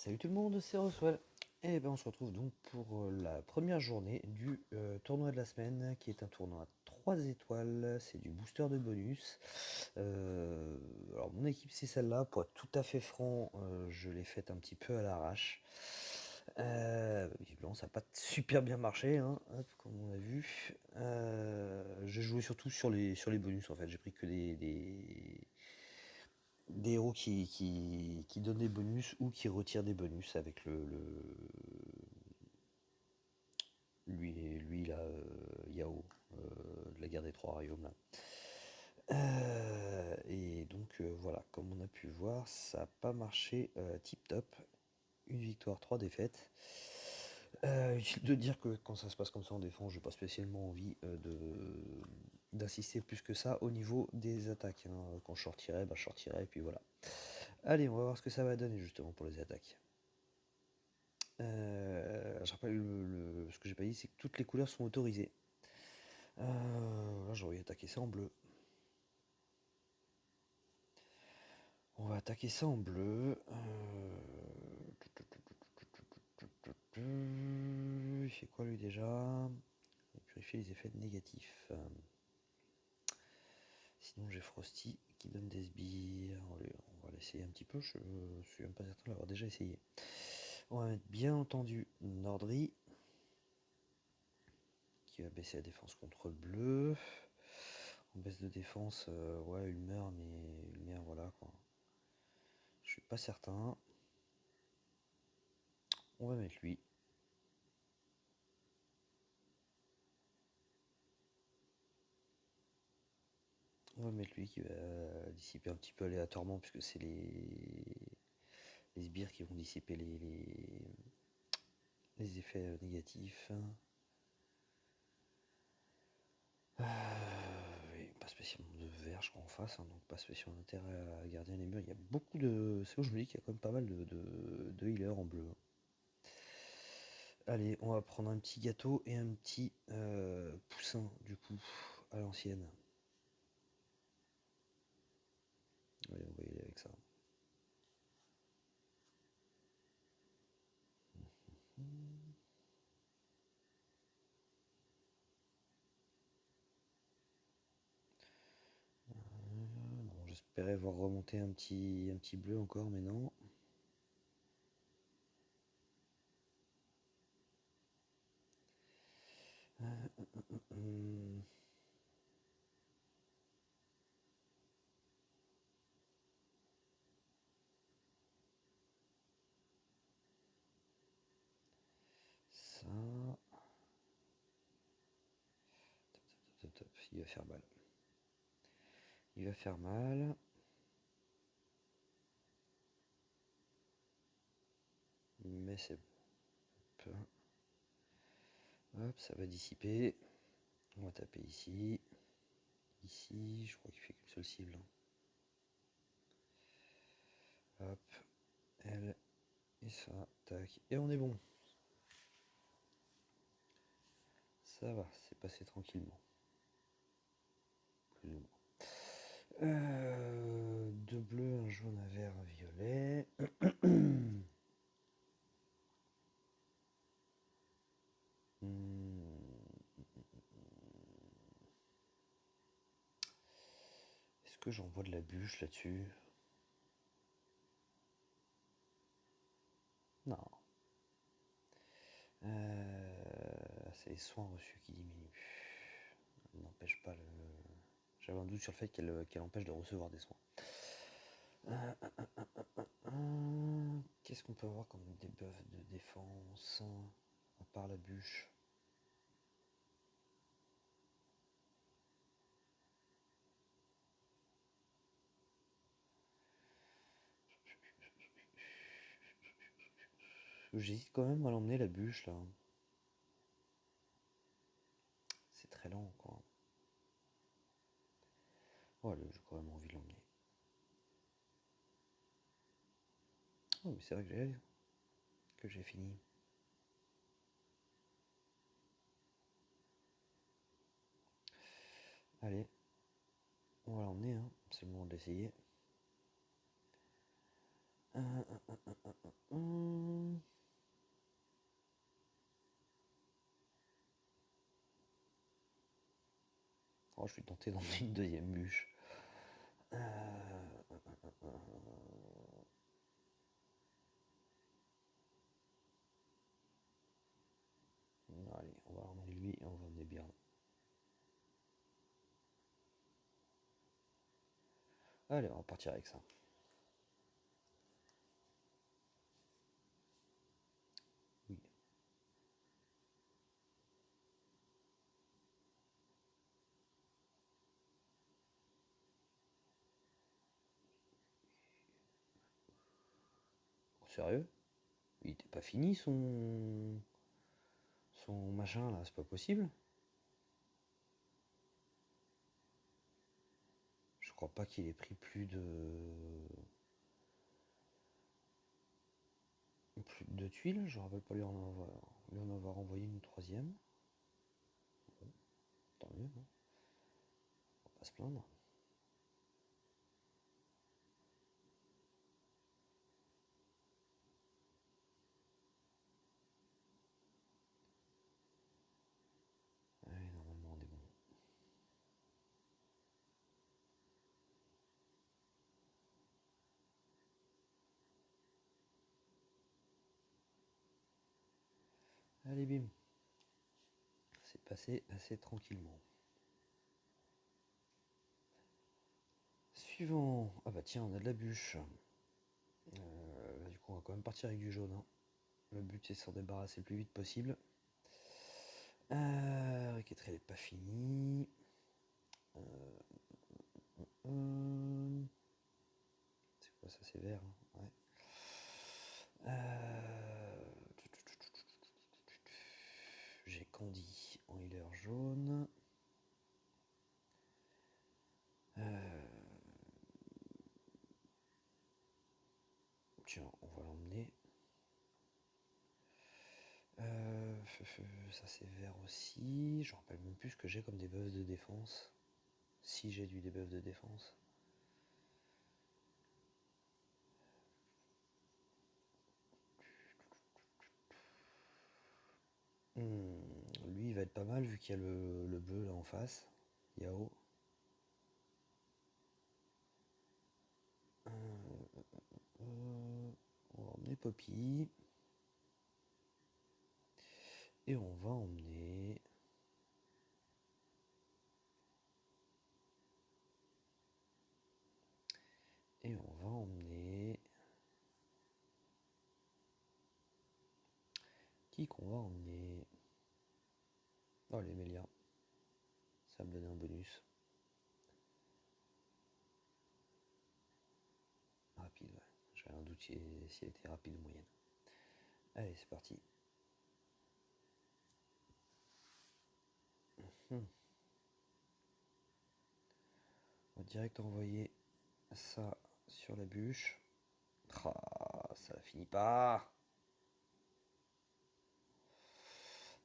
Salut tout le monde, c'est Roswell. Et ben on se retrouve donc pour la première journée du tournoi de la semaine, qui est un tournoi à 3 étoiles, c'est du booster de bonus. Alors mon équipe c'est celle-là, pour être tout à fait franc, je l'ai faite un petit peu à l'arrache. Visiblement ça n'a pas super bien marché, hein, hop, comme on a vu. J'ai joué surtout sur les bonus en fait, j'ai pris que des héros qui donnent des bonus ou qui retirent des bonus avec lui là, Yao, de la guerre des trois royaumes là. Et donc voilà, comme on a pu voir, ça n'a pas marché tip top. Une victoire, trois défaites. Utile de dire que quand ça se passe comme ça en défense, j'ai pas spécialement envie d'insister plus que ça au niveau des attaques, hein. Quand je sortirai, bah je sortirai et puis voilà. Allez, on va voir ce que ça va donner justement pour les attaques. Je rappelle ce que j'ai pas dit, c'est que toutes les couleurs sont autorisées. Là, j'aurais attaqué ça en bleu. On va attaquer ça en bleu. Il fait quoi lui déjà? Il purifie les effets négatifs. Sinon j'ai Frosty qui donne des sbires. On va l'essayer un petit peu. Je suis même pas certain de l'avoir déjà essayé. On va mettre bien entendu Nordry, qui va baisser la défense contre le bleu. En baisse de défense, ouais, Ulmer, mais Ulmer, voilà quoi. Je suis pas certain. On va mettre lui. On va mettre lui qui va dissiper un petit peu aléatoirement, puisque c'est les sbires qui vont dissiper les effets négatifs. Oui, pas spécialement de vert, je crois, en face, hein, donc pas spécialement intérêt à garder les murs. Il y a beaucoup de. C'est où je me dis qu'il y a quand même pas mal de healers en bleu. Allez, on va prendre un petit gâteau et un petit poussin, du coup, à l'ancienne. Allez, on va y aller avec ça. Non, j'espérais voir remonter un petit bleu encore, mais non. Hum, Ça. Top, top, top. Il va faire mal. Il va faire mal. Mais c'est peu. Hop, ça va dissiper. On va taper ici. Ici, je crois qu'il fait qu'une seule cible, hein. Hop, elle et ça, tac. Et on est bon. Ça va, c'est passé tranquillement. Plus ou moins. Deux bleus, un jaune, un vert, un violet. Est-ce que j'envoie de la bûche là-dessus? Non. C'est les soins reçus qui diminuent. N'empêche pas le. J'avais un doute sur le fait qu'elle empêche de recevoir des soins. Qu'est-ce qu'on peut avoir comme debuff de défense à part la bûche? J'hésite quand même à l'emmener la bûche là. C'est très lent quoi. Oh, j'ai quand même envie de l'emmener. Oh, mais c'est vrai que j'ai fini. Allez, on va l'emmener, hein. C'est le moment de l'essayer. Oh, je suis tenté d'emmener une deuxième bûche. Euh, Allez, on va emmener lui et on va emmener bien. Allez, on va partir avec ça. Oui. Oh, sérieux? Il était pas fini son machin là, c'est pas possible. Je crois pas qu'il ait pris plus de tuiles. Je me rappelle pas lui en avoir envoyé une troisième. Bon, tant mieux, hein. On va pas se plaindre. Allez, normalement on est bon. Allez, bim. C'est passé assez tranquillement. Suivant. Ah bah tiens, on a de la bûche. Du coup, on va quand même partir avec du jaune, hein. Le but c'est de s'en débarrasser le plus vite possible. Réquêterie n'est pas finie. C'est quoi ça? C'est vert, hein. Ouais. J'ai Candy en healer jaune. Tiens, on va l'emmener. Ça c'est vert aussi. Je me rappelle même plus ce que j'ai comme debuff de défense. Si j'ai du debuff de défense. Lui il va être pas mal vu qu'il y a le bleu là en face. Yao. On va emmener Poppy. Et on va emmener. Et on va emmener. Qui qu'on va emmener? Oh, les Mélias. Ça va me donner un bonus. Rapide, ouais. J'avais un doute si elle était rapide ou moyenne. Allez, c'est parti. On va direct envoyer ça sur la bûche. Ah, ça la finit pas.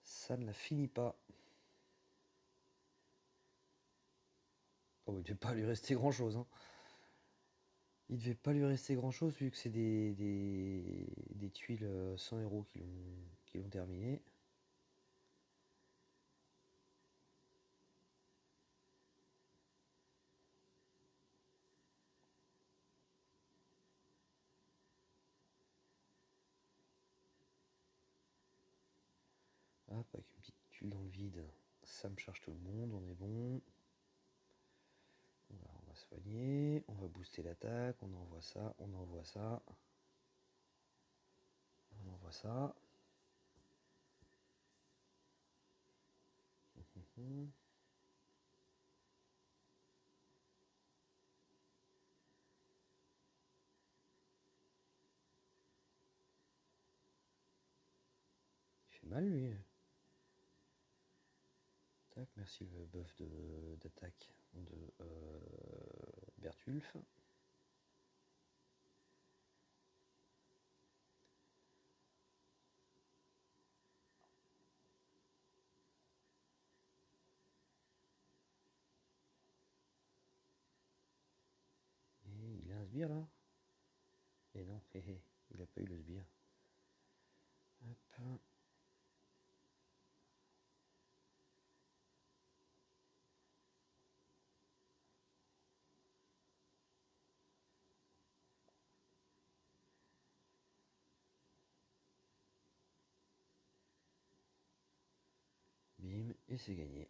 Ça ne la finit pas. Oh, il devait pas lui rester grand chose, hein. Il devait pas lui rester grand chose vu que c'est des tuiles sans héros qui l'ont terminé. Hop, avec une petite tuile dans le vide, ça me charge tout le monde, on est bon. On va soigner, on va booster l'attaque, on envoie ça, on envoie ça. On envoie ça. Il fait mal lui. Tac, merci le buff d'attaque de Bertulf. Et il a un sbire là. Et non, il a pas eu le sbire. Hop. Et c'est gagné.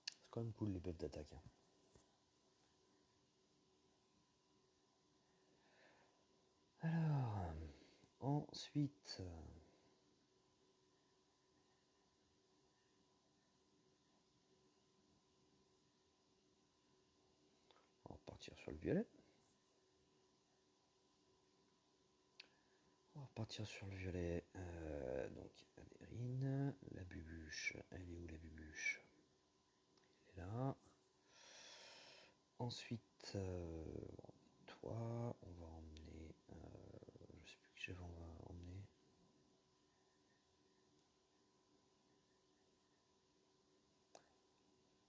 C'est quand même cool les buffs d'attaque. Hein. Alors, ensuite... on va repartir sur le violet. On va repartir sur le violet. Donc, Alérine, la bubuche. Elle est où la bubuche? Elle est là. Ensuite, toi, on va emmener. Je sais plus qui j'avais on va emmener.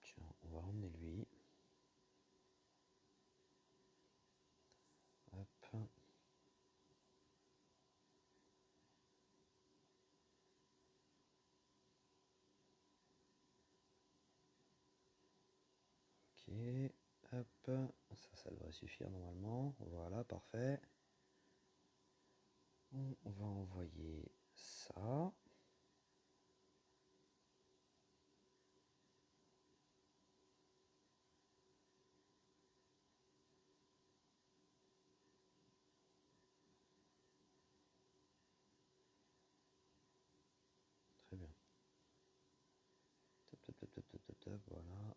Tiens, on va emmener lui. Hop. Ok, hop, ça devrait suffire normalement. Voilà, parfait. On va envoyer ça. Très bien. Top, top, top, top, top, top, top, voilà.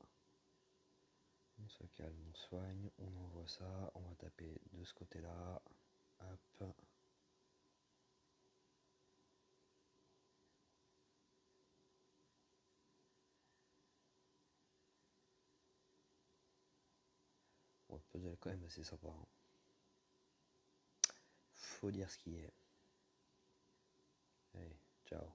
On se calme, on soigne, on envoie ça. On va taper de ce côté-là. Hop. On va poser quand même assez sympa. Hein. Faut dire ce qui est. Allez, ciao.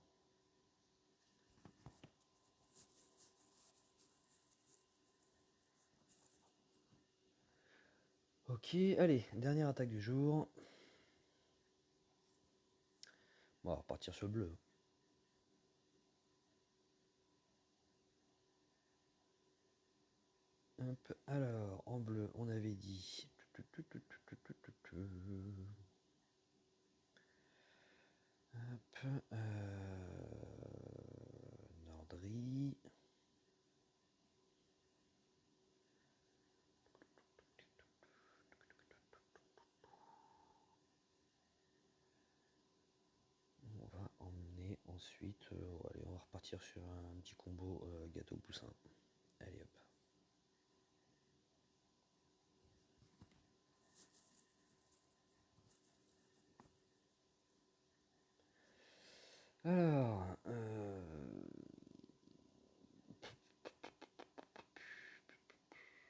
Ok, allez, dernière attaque du jour. Bon, on va repartir sur le bleu. Hop, alors, en bleu, on avait dit... Hop, Nordry. On va emmener ensuite... allez, on va repartir sur un petit combo gâteau poussin. Allez hop. Alors...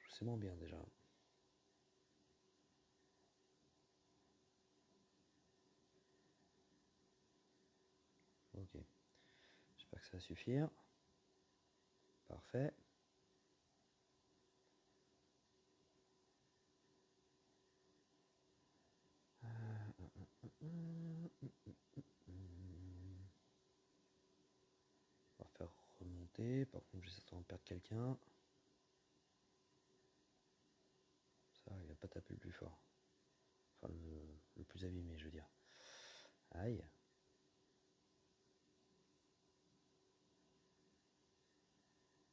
c'est moins bien déjà. Ok. J'espère que ça va suffire. Parfait. On va faire remonter. Par contre, j'ai certainement perdre quelqu'un. Ça, il va pas taper le plus fort. Enfin, le plus abîmé, je veux dire. Aïe.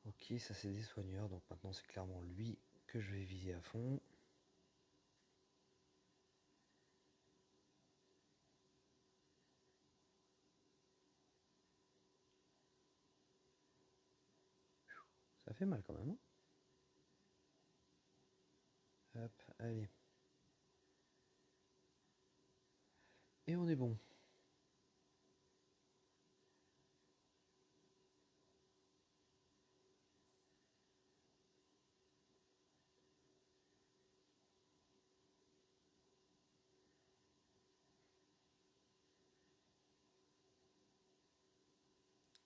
Ok, ça c'est des soigneurs, donc maintenant c'est clairement lui que je vais viser à fond. Ça fait mal quand même. Hein. Hop, allez. Et on est bon.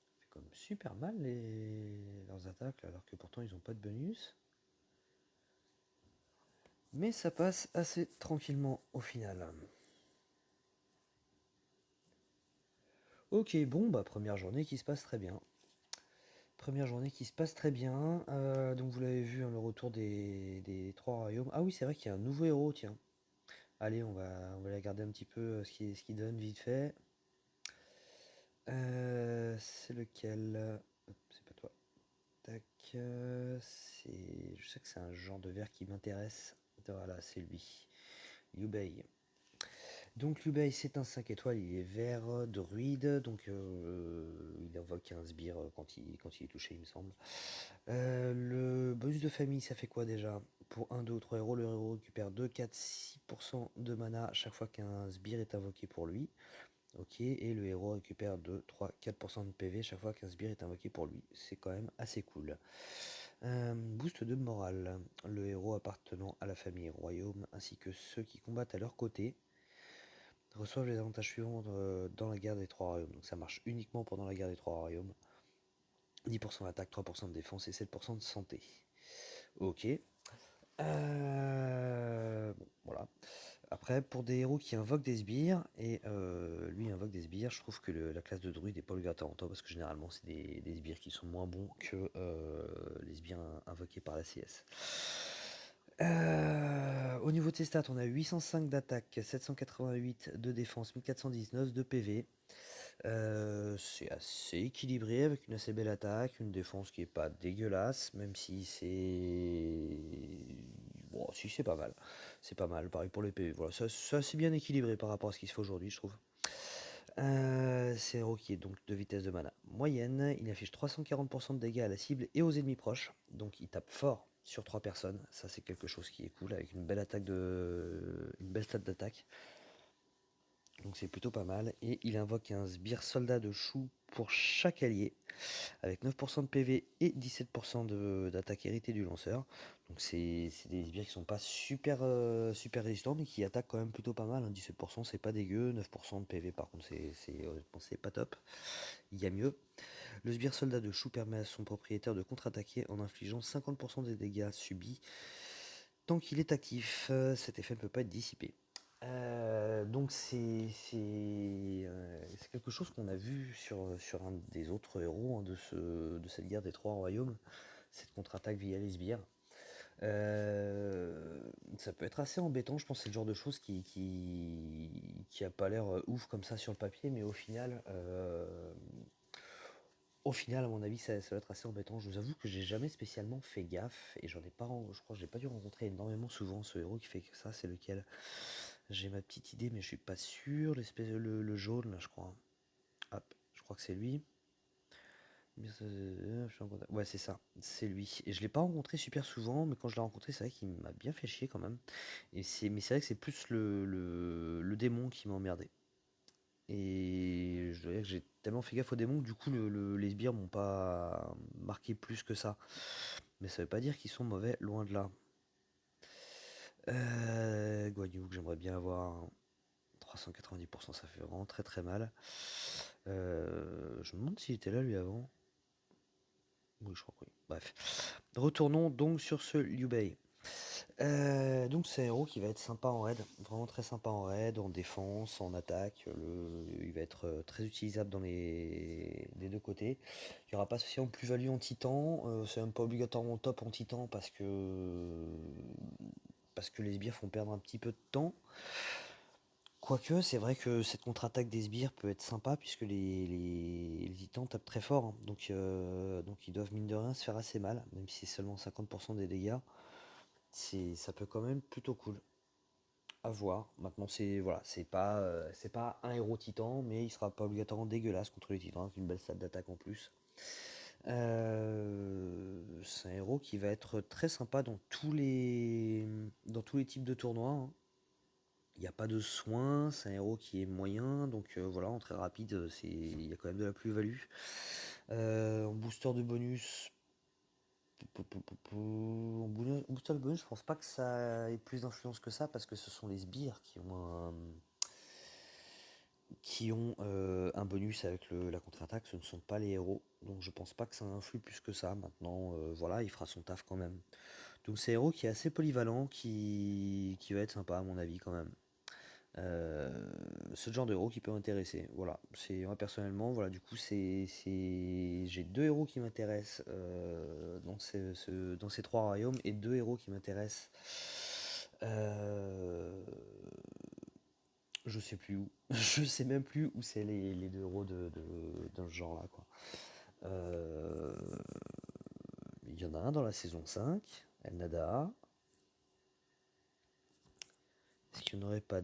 Ça fait comme super mal leurs attaques, alors que pourtant ils n'ont pas de bonus. Mais ça passe assez tranquillement au final. Ok, bon, bah première journée qui se passe très bien. Première journée qui se passe très bien. Donc vous l'avez vu, hein, le retour des trois royaumes. Ah oui, c'est vrai qu'il y a un nouveau héros, tiens. Allez, on va regarder un petit peu ce qui donne vite fait. C'est lequel? Hop, c'est pas toi. Tac. Je sais que c'est un genre de verre qui m'intéresse. Voilà, c'est lui. Liu Bei. Donc Liu Bei, c'est un 5 étoiles, il est vert, druide, donc il invoque un sbire quand il est touché, il me semble. Le bonus de famille, ça fait quoi déjà? Pour 1, 2 ou 3 héros, le héros récupère 2, 4, 6% de mana chaque fois qu'un sbire est invoqué pour lui. Ok, et le héros récupère 2, 3, 4% de PV chaque fois qu'un sbire est invoqué pour lui. C'est quand même assez cool. Boost de morale. Le héros appartenant à la famille royaume ainsi que ceux qui combattent à leur côté reçoivent les avantages suivants dans la guerre des trois royaumes. Donc ça marche uniquement pendant la guerre des trois royaumes. 10% d'attaque, 3% de défense et 7% de santé. Ok. Bon, voilà. Après, pour des héros qui invoquent des sbires, et lui invoque des sbires, je trouve que la classe de druide n'est pas obligatoire en toi, parce que généralement c'est des sbires qui sont moins bons que les sbires invoqués par la CS. Au niveau de ses stats, on a 805 d'attaque, 788 de défense, 1419 de PV. C'est assez équilibré avec une assez belle attaque, une défense qui est pas dégueulasse, même si c'est. Bon, si c'est pas mal. C'est pas mal, pareil pour les PV. Voilà, c'est assez bien équilibré par rapport à ce qui se fait aujourd'hui, je trouve. C'est un héros qui est donc de vitesse de mana moyenne. Il affiche 340% de dégâts à la cible et aux ennemis proches. Donc il tape fort sur 3 personnes. Ça c'est quelque chose qui est cool avec une belle attaque une belle stat d'attaque. Donc c'est plutôt pas mal. Et il invoque un sbire soldat de chou pour chaque allié, avec 9% de PV et 17% d'attaque héritée du lanceur. Donc c'est des sbires qui sont pas super, super résistants, mais qui attaquent quand même plutôt pas mal. 17% c'est pas dégueu, 9% de PV par contre c'est pas top. Il y a mieux. Le sbire soldat de chou permet à son propriétaire de contre-attaquer en infligeant 50% des dégâts subis. Tant qu'il est actif, cet effet ne peut pas être dissipé. Donc c'est quelque chose qu'on a vu sur un des autres héros, hein, de cette guerre des trois royaumes, cette contre-attaque via les sbires. Ça peut être assez embêtant, je pense que c'est le genre de choses qui a pas l'air ouf comme ça sur le papier, mais au final, à mon avis, ça va être assez embêtant. Je vous avoue que j'ai jamais spécialement fait gaffe et je crois que j'ai pas dû rencontrer énormément souvent ce héros qui fait que ça. C'est lequel? J'ai ma petite idée, mais je suis pas sûr. Le jaune là, je crois. Hop, je crois que c'est lui. Ouais, c'est ça, c'est lui. Et je l'ai pas rencontré super souvent, mais quand je l'ai rencontré, c'est vrai qu'il m'a bien fait chier quand même. Mais c'est vrai que c'est plus le démon qui m'a emmerdé. Et je dois dire que j'ai tellement fait gaffe aux démons que du coup les sbires m'ont pas marqué plus que ça. Mais ça veut pas dire qu'ils sont mauvais, loin de là. Guan Yu que j'aimerais bien avoir. 390%, ça fait vraiment très très mal. Je me demande s'il était là lui avant. Oui, je crois que oui. Bref. Retournons donc sur ce Liu Bei. Donc c'est un héros qui va être sympa en raid, vraiment très sympa en raid, en défense, en attaque. Il va être très utilisable dans les deux côtés. Il n'y aura pas spécialement plus-value en titan, c'est même pas obligatoirement top en titan parce que les sbires font perdre un petit peu de temps. Quoique, c'est vrai que cette contre-attaque des sbires peut être sympa puisque les titans tapent très fort, hein. Donc ils doivent mine de rien se faire assez mal, même si c'est seulement 50% des dégâts. Ça peut quand même plutôt cool à voir. Maintenant, c'est pas un héros titan, mais il sera pas obligatoirement dégueulasse contre les titans, avec une belle salle d'attaque en plus. C'est un héros qui va être très sympa dans tous les types de tournois, hein. Il n'y a pas de soin, c'est un héros qui est moyen, donc voilà, en très rapide, il y a quand même de la plus-value. En booster de bonus, en booster de bonus, je pense pas que ça ait plus d'influence que ça, parce que ce sont les sbires qui ont un bonus avec la contre-attaque, ce ne sont pas les héros, donc je pense pas que ça influe plus que ça. Maintenant, voilà, il fera son taf quand même. Donc c'est un héros qui est assez polyvalent, qui va être sympa à mon avis quand même. Euh, ce genre de héros qui peut m'intéresser. Voilà, c'est moi personnellement, voilà, du coup, j'ai deux héros qui m'intéressent dans ces trois royaumes et deux héros qui m'intéressent Je sais plus où. Je sais même plus où c'est les deux héros de ce genre-là, quoi. Euh, Il y en a un dans la saison 5, El Nada. Est-ce qu'il n'y en aurait pas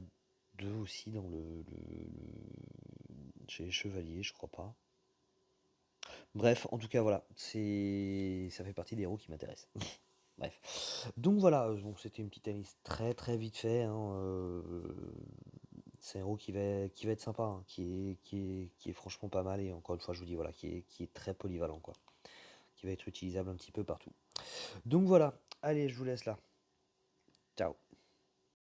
deux aussi dans chez les Chevaliers, je crois pas. Bref, en tout cas, voilà, ça fait partie des héros qui m'intéressent. Bref. Donc voilà, bon, c'était une petite analyse très très vite fait, hein, c'est un héros qui va être sympa, hein, qui est franchement pas mal, et encore une fois, je vous dis, voilà, qui est très polyvalent, quoi. Qui va être utilisable un petit peu partout. Donc voilà, allez, je vous laisse là. Ciao.